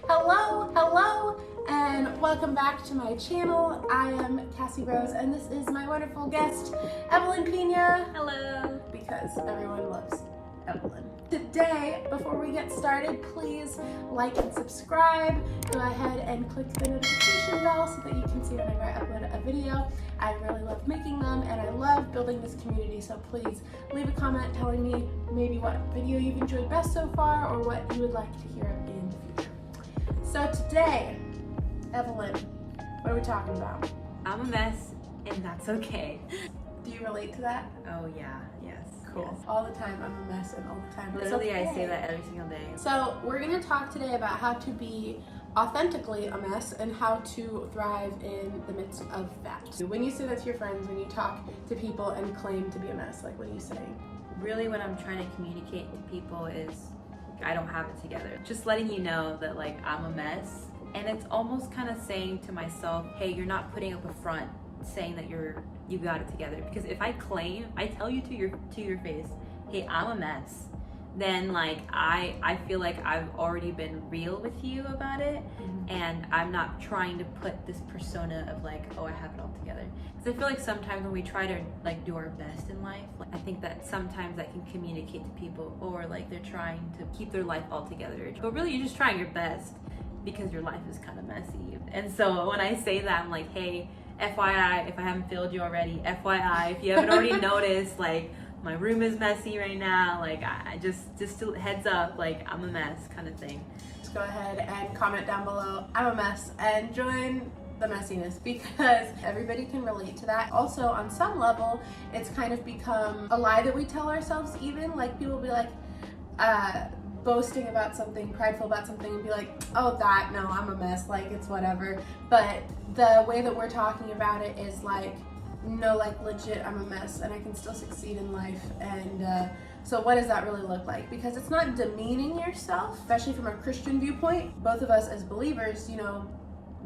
Hello, and welcome back to my channel. I am Cassie Rose, and this is my wonderful guest, Evelyn Pena. Hello. Because everyone loves Evelyn. Today, before we get started, please like and subscribe. Go ahead and click the notification bell so that you can see whenever I upload a video. I really love making them, and I love building this community, so please leave a comment telling me maybe what video you've enjoyed best so far or what you would like to hear in the future. So today, Evelyn, what are we talking about? I'm a mess, and that's okay. Do you relate to that? Oh yeah, yes. Cool. Yes. All the time, I'm a mess, and all the time, it's Literally, okay. I say that every single day. So we're going to talk today about how to be authentically a mess and how to thrive in the midst of that. When you say that to your friends, when you talk to people and claim to be a mess, like what are you saying? Really, what I'm trying to communicate to people is I don't have it together. Just letting you know that like I'm a mess, and it's almost kind of saying to myself, hey, you're not putting up a front saying that you got it together. Because if I claim, I tell you to your face, hey, I'm a mess, then like I feel like I've already been real with you about it, and I'm not trying to put this persona of like, oh, I have it all together. Because I feel like sometimes when we try to like do our best in life, like, I think that sometimes that can communicate to people, or like they're trying to keep their life all together, but really you're just trying your best because your life is kind of messy. And so when I say that, I'm like, hey, FYI, if I haven't failed you already, FYI, if you haven't already noticed, like my room is messy right now, like I just to heads up, like I'm a mess kind of thing. Just go ahead and comment down below, I'm a mess, and join the messiness, because everybody can relate to that. Also, on some level, it's kind of become a lie that we tell ourselves. Even like people will be like boasting about something, prideful about something, and be like, oh, that, no, I'm a mess, like it's whatever. But the way that we're talking about it is like, no, like legit, I'm a mess and I can still succeed in life. And so what does that really look like? Because it's not demeaning yourself, especially from a Christian viewpoint. Both of us as believers,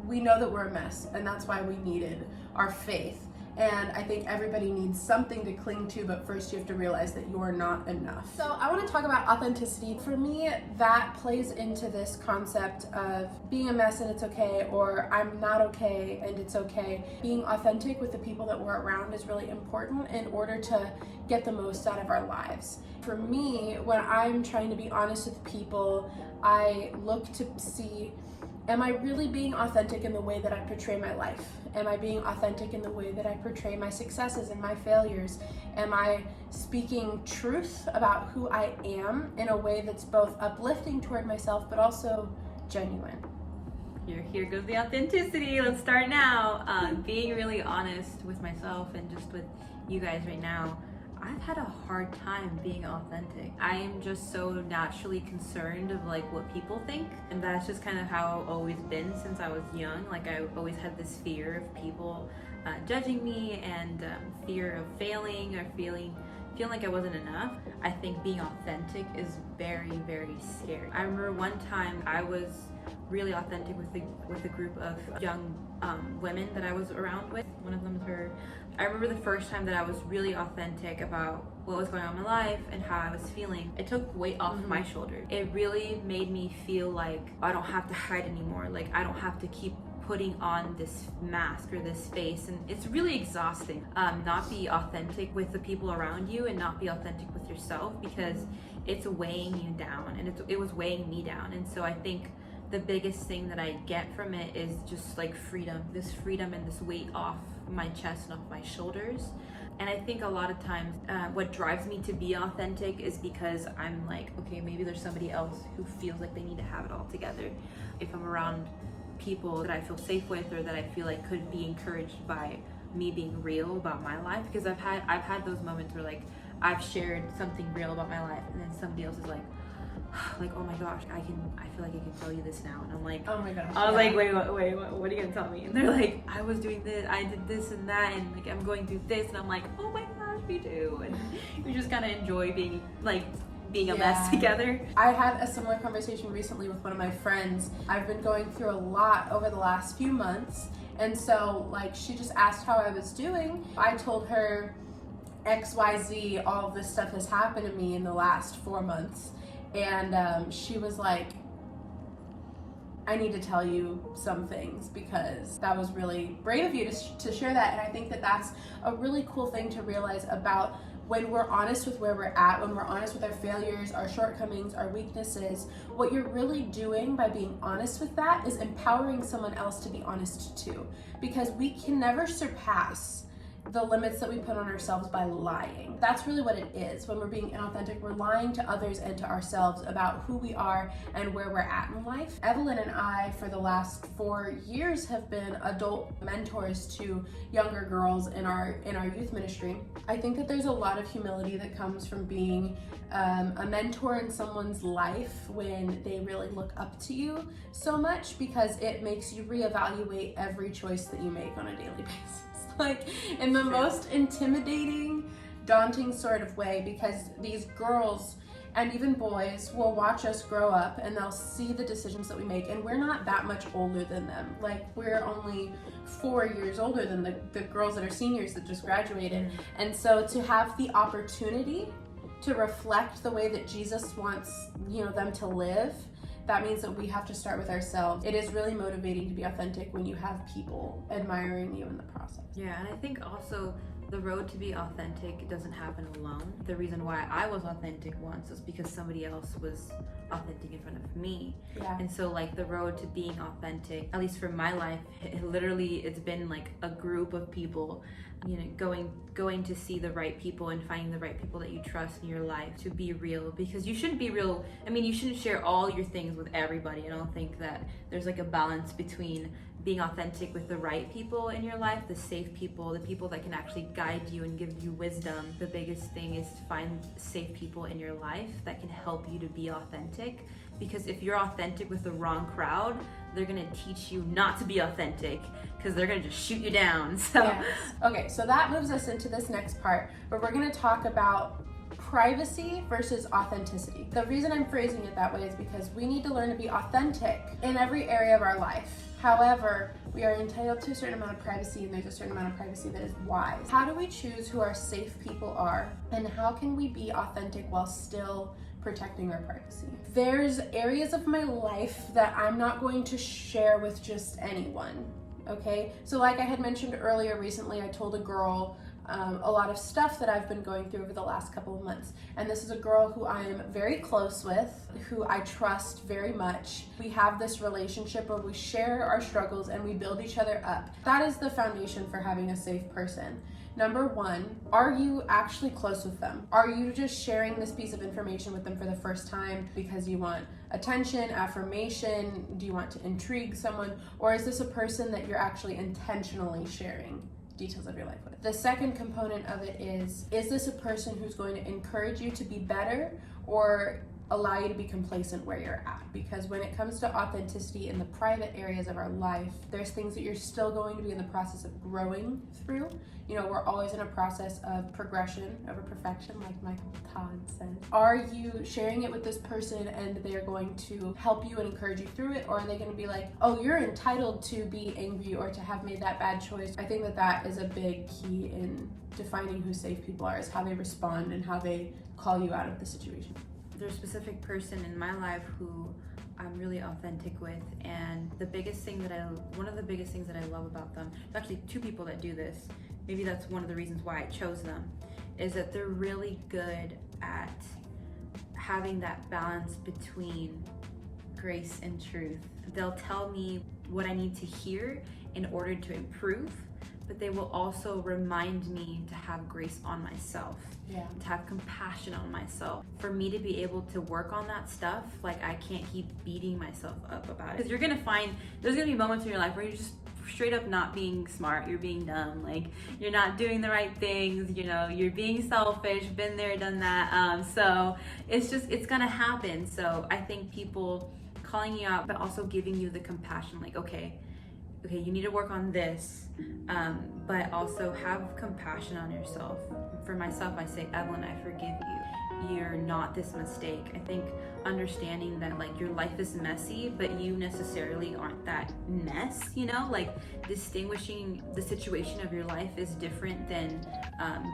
we know that we're a mess, and that's why we needed our faith. And I think everybody needs something to cling to, but first you have to realize that you're not enough. So I want to talk about authenticity. For me, that plays into this concept of being a mess and it's okay, or I'm not okay and it's okay. Being authentic with the people that we're around is really important in order to get the most out of our lives. For me, when I'm trying to be honest with people, I look to see, am I really being authentic in the way that I portray my life? Am I being authentic in the way that I portray my successes and my failures? Am I speaking truth about who I am in a way that's both uplifting toward myself but also genuine? Here goes the authenticity. Let's start now. Being really honest with myself and just with you guys right now, I've had a hard time being authentic. I am just so naturally concerned of like what people think, and that's just kind of how I've always been since I was young. Like I always had this fear of people judging me, and fear of failing or feeling like I wasn't enough. I think being authentic is very, very scary. I remember one time I was really authentic with a group of young women that I was around with. One of them was her. I remember the first time that I was really authentic about what was going on in my life and how I was feeling. It took weight off of my shoulders. It really made me feel like I don't have to hide anymore. Like I don't have to keep putting on this mask or this face, and it's really exhausting. Not be authentic with the people around you and not be authentic with yourself, because it's weighing you down, and it was weighing me down. And so I think the biggest thing that I get from it is just like freedom and this weight off my chest and off my shoulders. And I think a lot of times what drives me to be authentic is because I'm like, okay, maybe there's somebody else who feels like they need to have it all together. If I'm around people that I feel safe with, or that I feel like could be encouraged by me being real about my life, because I've had those moments where like I've shared something real about my life, and then somebody else is like, oh my gosh, I feel like I can tell you this now, and I'm like, oh my gosh. I was like, wait, what are you gonna tell me? And they're like, I was doing this, I did this and that, and like I'm going through this, and I'm like, oh my gosh, me too. And you just kind of enjoy being a mess together. I had a similar conversation recently with one of my friends. I've been going through a lot over the last few months, and so like she just asked how I was doing. I told her XYZ, all of this stuff has happened to me in the last 4 months. And she was like, I need to tell you some things because that was really brave of you to share that. And I think that that's a really cool thing to realize about when we're honest with where we're at, when we're honest with our failures, our shortcomings, our weaknesses. What you're really doing by being honest with that is empowering someone else to be honest too, because we can never surpass the limits that we put on ourselves by lying. That's really what it is. When we're being inauthentic, we're lying to others and to ourselves about who we are and where we're at in life. Evelyn and I, for the last 4 years, have been adult mentors to younger girls in our youth ministry. I think that there's a lot of humility that comes from being a mentor in someone's life when they really look up to you so much, because it makes you reevaluate every choice that you make on a daily basis. Like in the most intimidating, daunting sort of way, because these girls and even boys will watch us grow up and they'll see the decisions that we make, and we're not that much older than them. Like we're only 4 years older than the girls that are seniors that just graduated. And so to have the opportunity to reflect the way that Jesus wants, them to live, that means that we have to start with ourselves. It is really motivating to be authentic when you have people admiring you in the process. Yeah, and I think also the road to be authentic doesn't happen alone. The reason why I was authentic once was because somebody else was authentic in front of me. Yeah. And so like the road to being authentic, at least for my life, it's been like a group of people, going to see the right people and finding the right people that you trust in your life to be real, because you shouldn't be real. I mean, you shouldn't share all your things with everybody. I don't think that there's like a balance between being authentic with the right people in your life, the safe people, the people that can actually guide you and give you wisdom. The biggest thing is to find safe people in your life that can help you to be authentic, because if you're authentic with the wrong crowd, they're gonna teach you not to be authentic because they're gonna just shoot you down. So yes. Okay, so that moves us into this next part where we're gonna talk about privacy versus authenticity. The reason I'm phrasing it that way is because we need to learn to be authentic in every area of our life. However, we are entitled to a certain amount of privacy, and there's a certain amount of privacy that is wise. How do we choose who our safe people are, and how can we be authentic while still protecting our privacy? There's areas of my life that I'm not going to share with just anyone, okay? So like I had mentioned earlier, recently I told a girl a lot of stuff that I've been going through over the last couple of months. And this is a girl who I am very close with, who I trust very much. We have this relationship where we share our struggles and we build each other up. That is the foundation for having a safe person. Number one, are you actually close with them? Are you just sharing this piece of information with them for the first time because you want attention, affirmation? Do you want to intrigue someone? Or is this a person that you're actually intentionally sharing details of your life with? The second component of it is this a person who's going to encourage you to be better or allow you to be complacent where you're at? Because when it comes to authenticity in the private areas of our life, there's things that you're still going to be in the process of growing through. We're always in a process of progression over perfection, like Michael Todd says. Are you sharing it with this person and they're going to help you and encourage you through it? Or are they going to be like, oh, you're entitled to be angry or to have made that bad choice? I think that is a big key in defining who safe people are, is how they respond and how they call you out of the situation. There's a specific person in my life who I'm really authentic with, and one of the biggest things that I love about them, there's actually two people that do this, maybe that's one of the reasons why I chose them, is that they're really good at having that balance between grace and truth. They'll tell me what I need to hear in order to improve, but they will also remind me to have grace on myself. Yeah. To have compassion on myself. For me to be able to work on that stuff, like I can't keep beating myself up about it. Because you're gonna find, there's gonna be moments in your life where you're just straight up not being smart, you're being dumb, like you're not doing the right things, you're being selfish, been there, done that. So it's gonna happen. So I think people calling you out, but also giving you the compassion, like, okay, you need to work on this. but also have compassion on yourself. For myself, I say, Evelyn, I forgive you. You're not this mistake. I think understanding that like your life is messy, but you necessarily aren't that mess, you know, like distinguishing the situation of your life is different than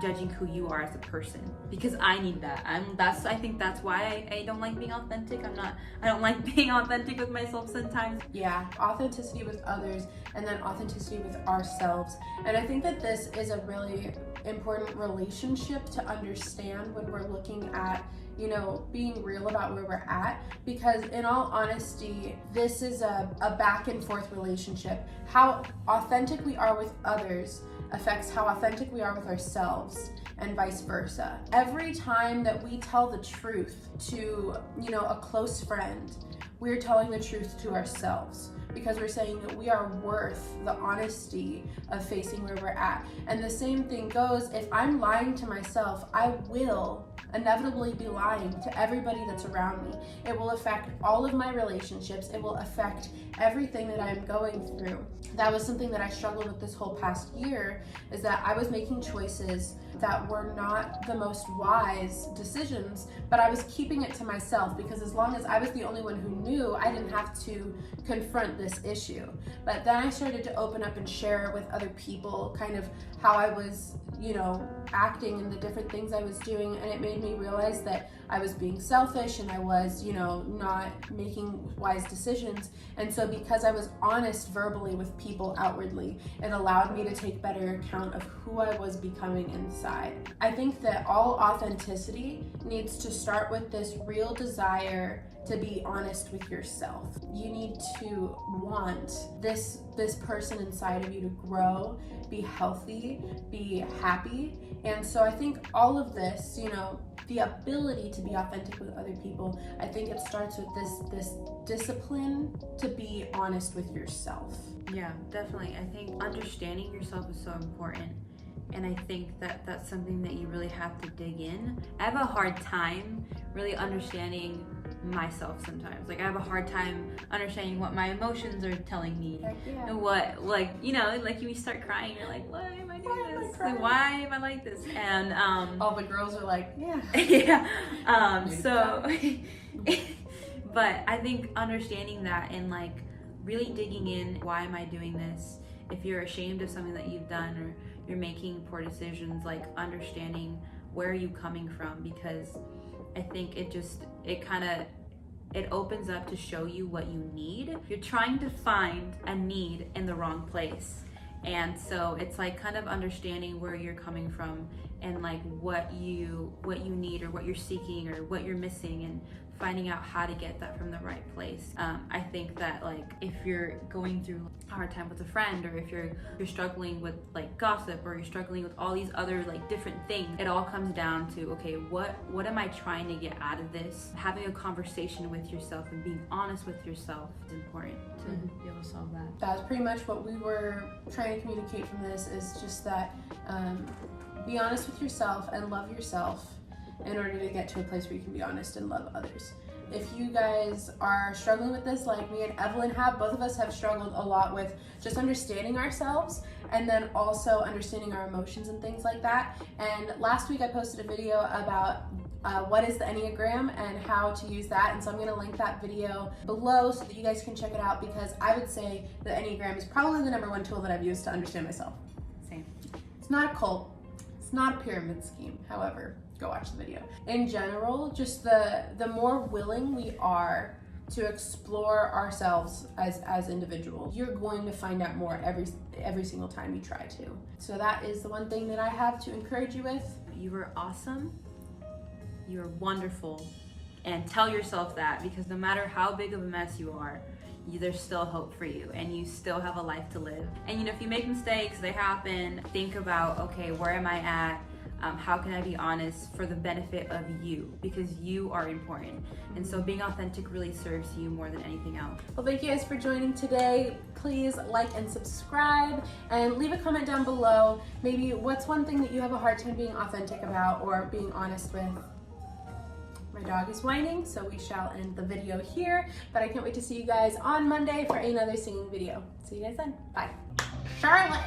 judging who you are as a person, because I need that. I think that's why I don't like being authentic. I don't like being authentic with myself sometimes. Yeah, authenticity with others and then authenticity with ourselves. And I think that this is a really important relationship to understand when we're looking at, you know, being real about where we're at, because in all honesty, this is a back and forth relationship. How authentic we are with others affects how authentic we are with ourselves, and vice versa. Every time that we tell the truth to, you know, a close friend, we're telling the truth to ourselves, because we're saying that we are worth the honesty of facing where we're at. And the same thing goes, if I'm lying to myself, I will inevitably be lying to everybody that's around me. It will affect all of my relationships. It will affect everything that I'm going through. That was something that I struggled with this whole past year, is that I was making choices that were not the most wise decisions, but I was keeping it to myself, because as long as I was the only one who knew, I didn't have to confront this issue. But then I started to open up and share with other people kind of how I was, you know, acting and the different things I was doing, and it made me realize that I was being selfish and I was, you know, not making wise decisions. And so because I was honest verbally with people outwardly, it allowed me to take better account of who I was becoming inside. I think that all authenticity needs to start with this real desire to be honest with yourself. You need to want this person inside of you to grow, be healthy, be happy. And so I think all of this, you know, the ability to be authentic with other people, I think it starts with this discipline to be honest with yourself. Yeah, definitely. I think understanding yourself is so important. And I think that that's something that you really have to dig in. I have a hard time really understanding myself sometimes. Like I have a hard time understanding what my emotions are telling me. Heck yeah. And what, like, you know, like you start crying, you're like, why am I doing this? Like, why am I like this? And all the girls are like, yeah. Yeah. But I think understanding that and like really digging in, why am I doing this? If you're ashamed of something that you've done or you're making poor decisions, like understanding where are you coming from, because I think it opens up to show you what you need. You're trying to find a need in the wrong place. And so it's like kind of understanding where you're coming from and like what you need or what you're seeking or what you're missing, and finding out how to get that from the right place. I think that like if you're going through a hard time with a friend, or if you're struggling with like gossip, or you're struggling with all these other like different things, it all comes down to, okay, what am I trying to get out of this? Having a conversation with yourself and being honest with yourself is important to be able to solve that. That's pretty much what we were trying to communicate from this, is just that be honest with yourself and love yourself in order to get to a place where you can be honest and love others. If you guys are struggling with this like me and Evelyn have, both of us have struggled a lot with just understanding ourselves and then also understanding our emotions and things like that. And last week I posted a video about what is the Enneagram and how to use that, and so I'm going to link that video below so that you guys can check it out, because I would say the Enneagram is probably the #1 tool that I've used to understand myself. Same. It's not a cult, it's not a pyramid scheme, however, go watch the video. In general, just the more willing we are to explore ourselves as individuals, you're going to find out more every single time you try to. So that is the one thing that I have to encourage you with. You are awesome. You're wonderful. And tell yourself that, because no matter how big of a mess you are, there's still hope for you, and you still have a life to live. And you know, if you make mistakes, they happen. Think about, okay, where am I at? How can I be honest for the benefit of you? Because you are important. And so being authentic really serves you more than anything else. Well, thank you guys for joining today. Please like and subscribe, and leave a comment down below. Maybe what's one thing that you have a hard time being authentic about or being honest with. My dog is whining, so we shall end the video here, but I can't wait to see you guys on Monday for another singing video. See you guys then. Bye. Charlotte.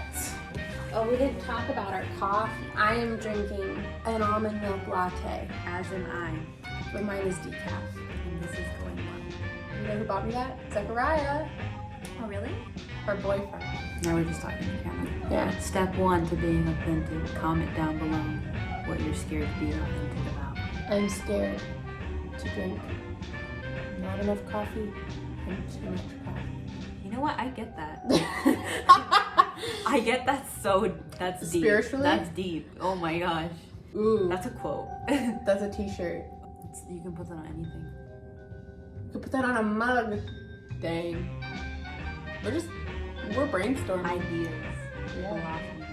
Oh, we didn't talk about our coffee. I am drinking an almond milk latte. As am I. But mine is decaf. And this is going well. You know who bought me that? Zachariah, Oh, really? her boyfriend. Now we're just talking to camera. Yeah. Step 1 to being authentic. Comment down below what you're scared to be authentic about. I'm scared to drink not enough coffee and too much coffee. You know what? I get that. I get that that's deep. Spiritually? That's deep. Oh my gosh. Ooh, That's a quote. that's a t-shirt. You can put that on anything. You could put that on a mug. Dang. We're brainstorming. Ideas. Yeah. Philosophy.